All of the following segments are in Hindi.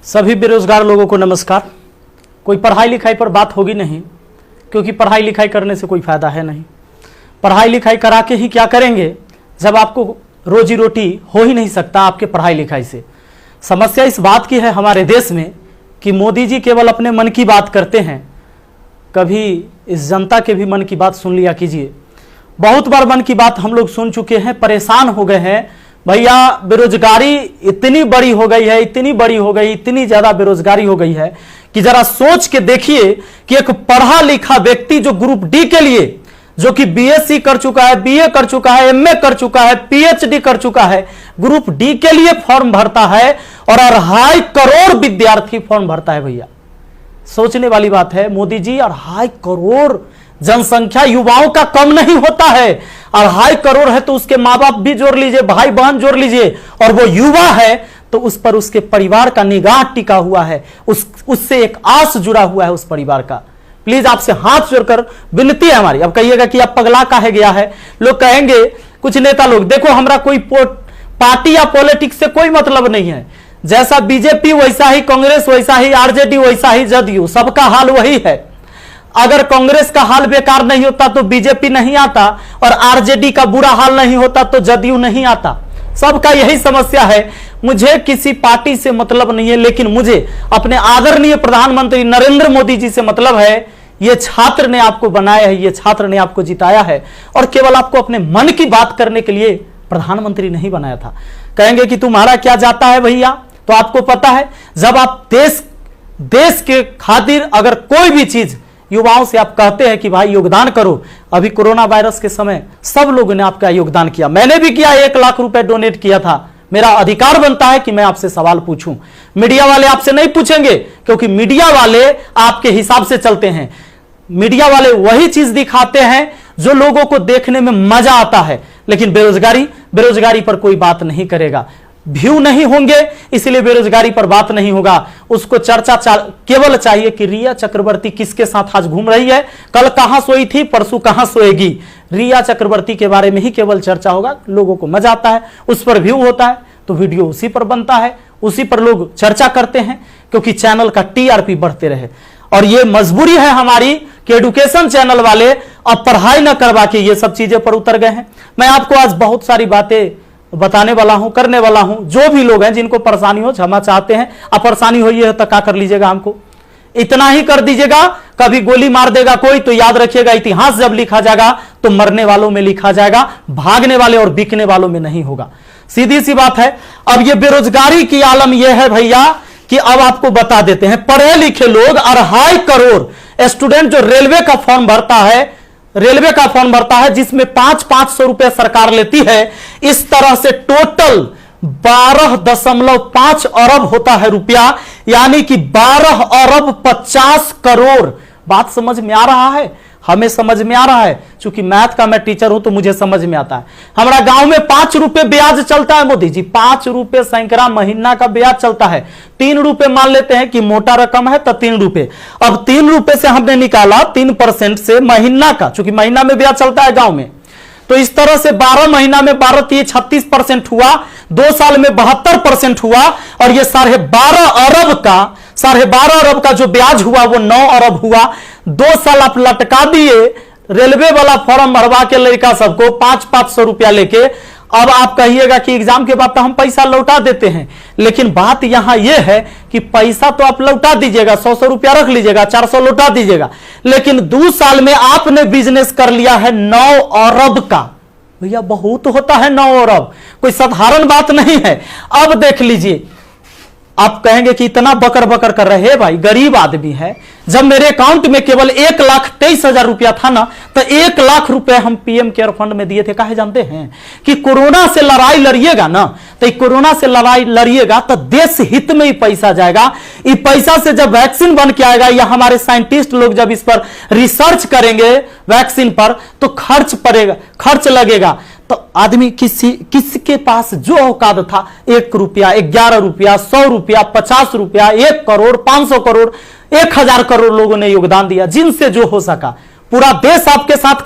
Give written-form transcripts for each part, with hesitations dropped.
सभी बेरोजगार लोगों को नमस्कार। कोई पढ़ाई लिखाई पर बात होगी नहीं, क्योंकि पढ़ाई लिखाई करने से कोई फायदा है नहीं। पढ़ाई लिखाई करा के ही क्या करेंगे जब आपको रोजी रोटी हो ही नहीं सकता आपके पढ़ाई लिखाई से। समस्या इस बात की है हमारे देश में कि मोदी जी केवल अपने मन की बात करते हैं, कभी इस जनता के भी मन की बात सुन लिया कीजिए। बहुत बार मन की बात हम लोग सुन चुके हैं, परेशान हो गए हैं। भैया बेरोजगारी इतनी बड़ी हो गई है, इतनी बड़ी हो गई, इतनी ज्यादा बेरोजगारी हो गई है कि जरा सोच के देखिए कि एक पढ़ा लिखा व्यक्ति जो ग्रुप डी के लिए, जो कि बीएससी कर चुका है, बीए कर चुका है, एमए कर चुका है, पीएचडी कर चुका है, ग्रुप डी के लिए फॉर्म भरता है और 2.5 करोड़ विद्यार्थी फॉर्म भरता है। भैया सोचने वाली बात है, मोदी जी 2.5 करोड़ जनसंख्या युवाओं का कम नहीं होता है। 2.5 करोड़ है तो उसके माँ बाप भी जोड़ लीजिए, भाई बहन जोड़ लीजिए, और वो युवा है तो उस पर उसके परिवार का निगाह टिका हुआ है, उससे एक आस जुड़ा हुआ है उस परिवार का। प्लीज आपसे हाथ जोड़कर विनती है हमारी। अब कहिएगा कि अब पगला काहे गया है, लोग कहेंगे कुछ नेता लोग, देखो हमरा कोई पार्टी या पॉलिटिक्स से कोई मतलब नहीं है, जैसा बीजेपी वैसा ही कांग्रेस, वैसा ही आरजेडी, वैसा ही जदयू, सबका हाल वही है। अगर कांग्रेस का हाल बेकार नहीं होता तो बीजेपी नहीं आता, और आरजेडी का बुरा हाल नहीं होता तो जदयू नहीं आता। सबका यही समस्या है। मुझे किसी पार्टी से मतलब नहीं है, लेकिन मुझे अपने आदरणीय प्रधानमंत्री नरेंद्र मोदी जी से मतलब है। ये छात्र ने आपको बनाया है, ये छात्र ने आपको जिताया है, और केवल आपको अपने मन की बात करने के लिए प्रधानमंत्री नहीं बनाया था। कहेंगे कि तुम्हारा क्या जाता है भैया, तो आपको पता है जब आप देश के खातिर अगर कोई भी चीज युवाओं से आप कहते हैं कि भाई योगदान करो, अभी कोरोना वायरस के समय सब लोगों ने आपका योगदान किया, मैंने भी किया, 1 लाख रुपए डोनेट किया था। मेरा अधिकार बनता है कि मैं आपसे सवाल पूछूं। मीडिया वाले आपसे नहीं पूछेंगे, क्योंकि मीडिया वाले आपके हिसाब से चलते हैं। मीडिया वाले वही चीज दिखाते हैं जो लोगों को देखने में मजा आता है, लेकिन बेरोजगारी पर कोई बात नहीं करेगा। व्यू नहीं होंगे इसलिए बेरोजगारी पर बात नहीं होगा। उसको चर्चा केवल चाहिए कि रिया चक्रवर्ती किसके साथ आज घूम रही है, कल कहां सोई थी, परसों कहां सोएगी। रिया चक्रवर्ती के बारे में ही केवल चर्चा होगा। लोगों को मजा आता है, उस पर व्यू होता है तो वीडियो उसी पर बनता है, उसी पर लोग चर्चा करते हैं, क्योंकि चैनल का टीआरपी बढ़ते रहे। और ये मजबूरी है हमारी कि एडुकेशन चैनल वाले अब पढ़ाई न करवा के ये सब चीजें पर उतर गए हैं। मैं आपको आज बहुत सारी बातें बताने वाला हूं, करने वाला हूं। जो भी लोग हैं जिनको परेशानी हो, क्षमा चाहते हैं। अब परेशानी हुई है तो क्या कर लीजिएगा, हमको इतना ही कर दीजिएगा। कभी गोली मार देगा कोई तो याद रखिएगा, इतिहास जब लिखा जाएगा तो मरने वालों में लिखा जाएगा, भागने वाले और बिकने वालों में नहीं होगा। सीधी सी बात है। अब ये बेरोजगारी की आलम यह है भैया कि अब आपको बता देते हैं, पढ़े लिखे लोग 2.5 करोड़ स्टूडेंट जो रेलवे का फॉर्म भरता है, जिसमें 500 रुपए सरकार लेती है। इस तरह से टोटल 12.5 अरब होता है रुपया, यानी कि 12 अरब 50 करोड़। बात समझ में आ रहा है? हमें समझ में आ रहा है, चूंकि मैथ का मैं टीचर हूं तो मुझे समझ में आता है। हमारा गांव में 5 रुपए ब्याज चलता है मोदी जी, 5 रुपए सैकड़ा महीना का ब्याज चलता है। 3 रुपए मान लेते हैं कि मोटा रकम है तो 3 रुपए। अब 3 रुपए से हमने निकाला 3% से महीना का, चूंकि महीना में ब्याज चलता है गांव में, तो इस तरह से 12 महीना में 12 36% हुआ, 2 साल में 72% हुआ, और ये 12.5 अरब का जो ब्याज हुआ वो 9 अरब हुआ। 2 साल आप लटका दिए रेलवे वाला फॉर्म भरवा के लड़का सबको 500 रुपया लेके। अब आप कहिएगा कि एग्जाम के बाद तो हम पैसा लौटा देते हैं, लेकिन बात यहां यह है कि पैसा तो आप लौटा दीजिएगा, 100 रुपया रख लीजिएगा, 400 लौटा दीजिएगा, लेकिन 2 साल में आपने बिजनेस कर लिया है 9 अरब का। भैया बहुत होता है 9 अरब, कोई साधारण बात नहीं है। अब देख लीजिए, आप कहेंगे कि इतना बकर बकर कर रहे हैं, भाई गरीब आदमी है। जब मेरे अकाउंट में केवल 1,23,000 रुपया था ना, तो 1 लाख रुपए हम पीएम केयर फंड में दिए थे। काहे जानते हैं कि कोरोना से लड़ाई लड़िएगा ना, तो कोरोना से लड़ाई लड़िएगा तो देश हित में ही पैसा जाएगा। इस पैसा से जब वैक्सीन बन के आएगा, या हमारे साइंटिस्ट लोग जब इस पर रिसर्च करेंगे वैक्सीन पर, तो खर्च लगेगा। तो आदमी किसके पास जो औकात था, 1 रुपया, 11 रुपया, 100 रुपया, 50 रुपया, 1 करोड़, 500 करोड़, 1000 करोड़ लोगों ने योगदान दिया, जिनसे जो हो सका। पूरा देश आपके साथ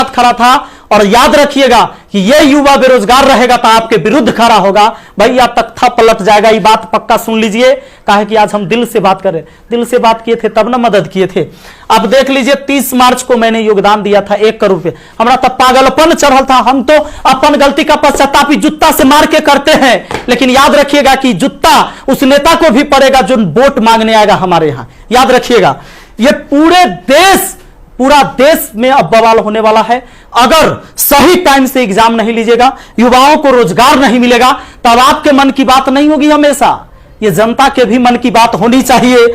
खड़ा था, और याद रखिएगा कि ये युवा बेरोजगार रहेगा तो आपके विरुद्ध खड़ा होगा, भैया तख्ता पलट जाएगा। ये बात पक्का सुन लीजिए, काहे कि आज हम दिल से बात कर रहे, दिल से बात किए थे तब ना मदद किए थे। अब देख लीजिए 30 मार्च को मैंने योगदान दिया था 1 करोड़ रुपए, हमारा तब पागलपन चढ़ल था। हम तो अपन गलती का पश्चाताप जूता से मार के करते हैं, लेकिन याद रखिएगा कि जूता उस नेता को भी पड़ेगा जो वोट मांगने आएगा हमारे यहां। याद रखिएगा, ये पूरा देश में अब बवाल होने वाला है। अगर सही टाइम से एग्जाम नहीं लीजिएगा, युवाओं को रोजगार नहीं मिलेगा, तब आपके मन की बात नहीं होगी हमेशा, ये जनता के भी मन की बात होनी चाहिए।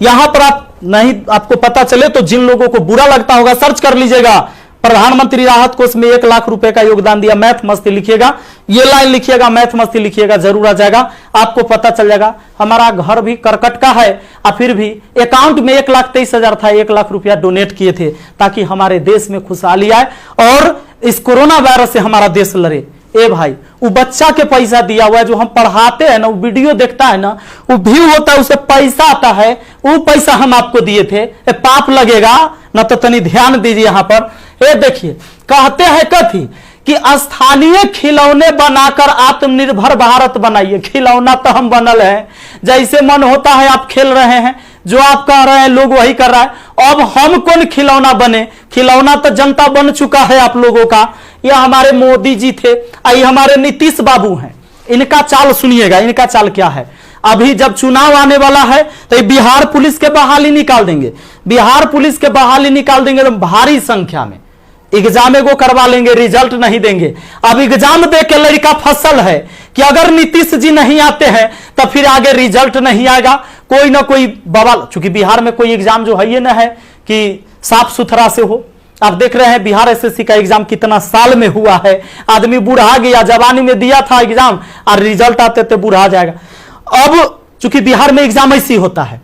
यहां पर आप नहीं, आपको पता चले तो जिन लोगों को बुरा लगता होगा सर्च कर लीजिएगा, प्रधानमंत्री राहत कोष में 1 लाख रुपए का योगदान दिया। मैथ मस्ती लिखिएगा, ये लाइन लिखिएगा, मैथ मस्ती लिखिएगा, जरूर आ जाएगा, आपको पता चल जाएगा। हमारा घर भी करकट का है और फिर भी अकाउंट में 1,23,000 था, 1 लाख रुपया डोनेट किए थे ताकि हमारे देश में खुशहाली आए और इस कोरोना वायरस से हमारा देश लड़े। ए भाई, वो बच्चा के पैसा दिया हुआ है, जो हम पढ़ाते हैं ना, वो वीडियो देखता है ना, वो व्यू होता है, उसे पैसा आता है, वो पैसा हम आपको दिए थे, पाप लगेगा ना? तो तनी ध्यान दीजिए यहां पर। ये देखिए, कहते हैं कथी कि स्थानीय खिलौने बनाकर आत्मनिर्भर भारत बनाइए। खिलौना तो हम बनल है, जैसे मन होता है आप खेल रहे हैं, जो आप कह रहे हैं लोग वही कर रहा है। अब हम कौन खिलौना बने? खिलौना तो जनता बन चुका है आप लोगों का। ये हमारे मोदी जी थे, ये हमारे नीतीश बाबू हैं। इनका चाल सुनिएगा, इनका चाल क्या है। अभी जब चुनाव आने वाला है तो बिहार पुलिस के बहाली निकाल देंगे, बिहार पुलिस के बहाली निकाल देंगे तो भारी संख्या में एग्जाम को करवा लेंगे, रिजल्ट नहीं देंगे। अब एग्जाम दे के लड़का फसल है कि अगर नीतीश जी नहीं आते हैं तो फिर आगे रिजल्ट नहीं आएगा, कोई ना कोई बवाल। चूंकि बिहार में कोई एग्जाम जो है ये ना है कि साफ सुथरा से हो। आप देख रहे हैं बिहार एसएससी का एग्जाम कितना साल में हुआ है, आदमी बूढ़ा गया, जवानी में दिया था एग्जाम और रिजल्ट आते थे बूढ़ा जाएगा। अब चूंकि बिहार में एग्जाम ऐसी होता है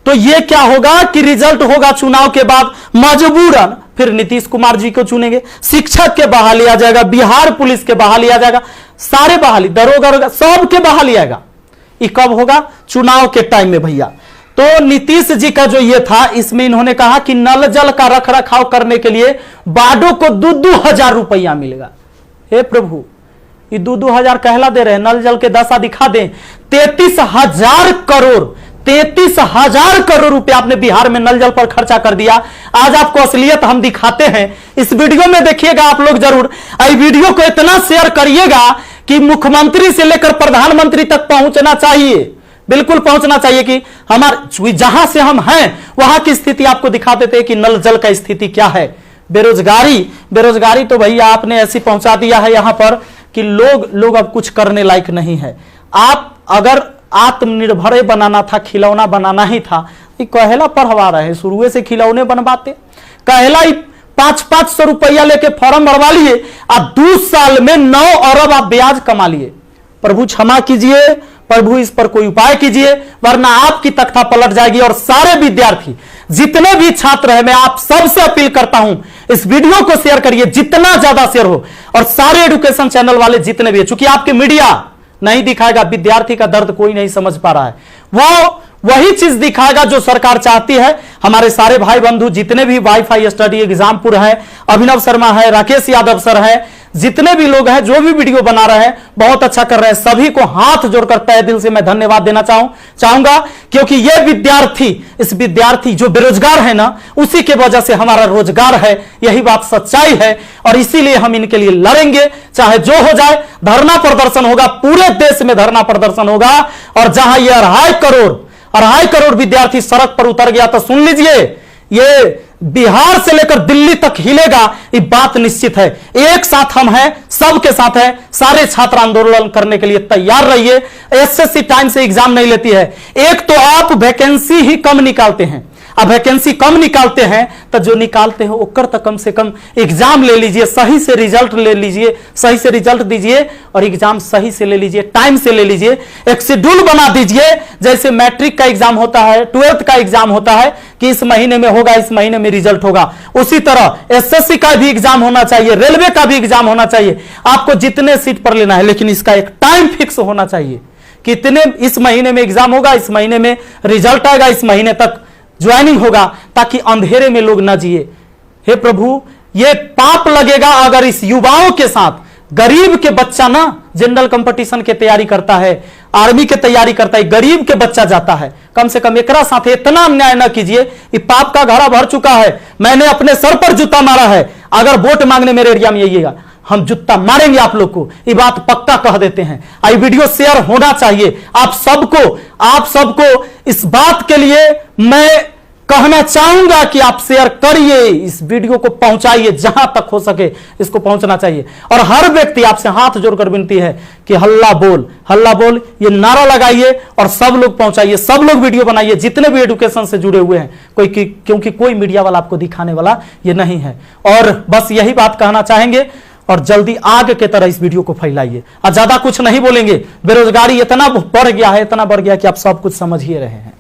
तो ये क्या होगा कि रिजल्ट होगा चुनाव के बाद, मजबूरन फिर नीतीश कुमार जी को चुनेंगे, शिक्षक के बहाली आ जाएगा, बिहार पुलिस के बहाली आ जाएगा, सारे बहाली, दरोगा सब के बहाली आएगा। ये कब होगा? चुनाव के टाइम में भैया। तो नीतीश जी का जो ये था, इसमें इन्होंने कहा कि नल जल का रख रखाव करने के लिए वार्डों को 2-2 हजार रुपया मिलेगा। हे प्रभु, ये 2-2 हजार कहला दे रहे हैं, नल जल के दशा दिखा दें। 33,000 करोड़, 33,000 करोड़ रुपया आपने बिहार में नल जल पर खर्चा कर दिया। आज आपको असलियत हम दिखाते हैं, इस वीडियो में देखिएगा आप लोग जरूर। इस वीडियो को इतना शेयर करिएगा कि मुख्यमंत्री से लेकर प्रधानमंत्री तक पहुंचना चाहिए, बिल्कुल पहुंचना चाहिए कि हमारे जहां से हम हैं वहां की स्थिति आपको दिखा देते हैं कि नल जल का स्थिति क्या है। बेरोजगारी तो भैया आपने ऐसी पहुंचा दिया है यहां पर कि लोग अब कुछ करने लायक नहीं है। आप अगर आत्मनिर्भर बनाना था, खिलौना बनाना ही था, ये कहेला पढ़वा रहे, शुरू से खिलौने बनवाते। कहेला 500-500 रुपया लेके फॉर्म भरवा लिए और 2 साल में 9 अरब आप ब्याज कमा लिए। प्रभु क्षमा कीजिए, प्रभु इस पर कोई उपाय कीजिए, वरना आपकी तख्ता पलट जाएगी। और सारे विद्यार्थी, जितने भी छात्र हैं, मैं आप सबसे अपील करता हूं, इस वीडियो को शेयर करिए, जितना ज्यादा शेयर हो। और सारे एजुकेशन चैनल वाले जितने भी हैं, चूंकि आपके मीडिया नहीं दिखाएगा, विद्यार्थी का दर्द कोई नहीं समझ पा रहा है, वो वही चीज दिखाएगा जो सरकार चाहती है। हमारे सारे भाई बंधु जितने भी वाईफाई स्टडी एग्जामपुर है, अभिनव शर्मा है, राकेश यादव सर है, जितने भी लोग हैं जो भी वीडियो बना रहे हैं बहुत अच्छा कर रहे हैं, सभी को हाथ जोड़कर तहे दिल से मैं धन्यवाद देना चाहूंगा। क्योंकि ये विद्यार्थी, इस विद्यार्थी जो बेरोजगार है ना, उसी के वजह से हमारा रोजगार है, यही बात सच्चाई है। और इसीलिए हम इनके लिए लड़ेंगे, चाहे जो हो जाए। धरना प्रदर्शन होगा, पूरे देश में धरना प्रदर्शन होगा। और जहां ये 2.5 करोड़ विद्यार्थी सड़क पर उतर गया तो सुन लीजिए, ये बिहार से लेकर दिल्ली तक हिलेगा, ये बात निश्चित है। एक साथ हम हैं, सबके साथ हैं। सारे छात्र आंदोलन करने के लिए तैयार रहिए। एसएससी टाइम से एग्जाम नहीं लेती है। एक तो आप वैकेंसी ही कम निकालते हैं, अब वैकेंसी कम निकालते हैं तो जो निकालते हैं ओकर तो कम से कम एग्जाम ले लीजिए, सही से रिजल्ट ले लीजिए, सही से रिजल्ट दीजिए और एग्जाम सही से ले लीजिए, टाइम से ले लीजिए। एक शेड्यूल बना दीजिए, जैसे मैट्रिक का एग्जाम होता है, 12th का एग्जाम होता है कि इस महीने में होगा, इस महीने में रिजल्ट होगा। उसी तरह एसएससी का भी एग्जाम होना चाहिए, रेलवे का भी एग्जाम होना चाहिए। आपको जितने सीट पर लेना है, लेकिन इसका एक टाइम फिक्स होना चाहिए। कितने इस महीने में एग्जाम होगा, इस महीने में रिजल्ट आएगा, इस महीने तक ज्वाइनिंग होगा, ताकि अंधेरे में लोग ना जिए। हे प्रभु, ये पाप लगेगा अगर इस युवाओं के साथ गरीब के बच्चा ना जनरल कंपटीशन की तैयारी करता है, आर्मी की तैयारी करता है, गरीब के बच्चा जाता है। कम से कम एकरा साथ इतना अन्याय ना कीजिए। ये पाप का घड़ा भर चुका है। मैंने अपने सर पर जूता मारा है। अगर वोट मांगने मेरे एरिया में आइएगा, हम जूता मारेंगे आप लोग को, ये बात पक्का कह देते हैं। आई वीडियो शेयर होना चाहिए। आप सबको इस बात के लिए मैं कहना चाहूंगा कि आप शेयर करिए, इस वीडियो को पहुंचाइए, जहां तक हो सके इसको पहुंचना चाहिए। और हर व्यक्ति आपसे हाथ जोड़कर विनती है कि हल्ला बोल ये नारा लगाइए और सब लोग पहुंचाइए, सब लोग वीडियो बनाइए, जितने भी एजुकेशन से जुड़े हुए हैं। क्योंकि कोई मीडिया वाला आपको दिखाने वाला ये नहीं है। और बस यही बात कहना चाहेंगे और जल्दी आग के तरह इस वीडियो को फैलाइए। और ज्यादा कुछ नहीं बोलेंगे। बेरोजगारी इतना बढ़ गया है कि आप सब कुछ समझ ही रहे हैं।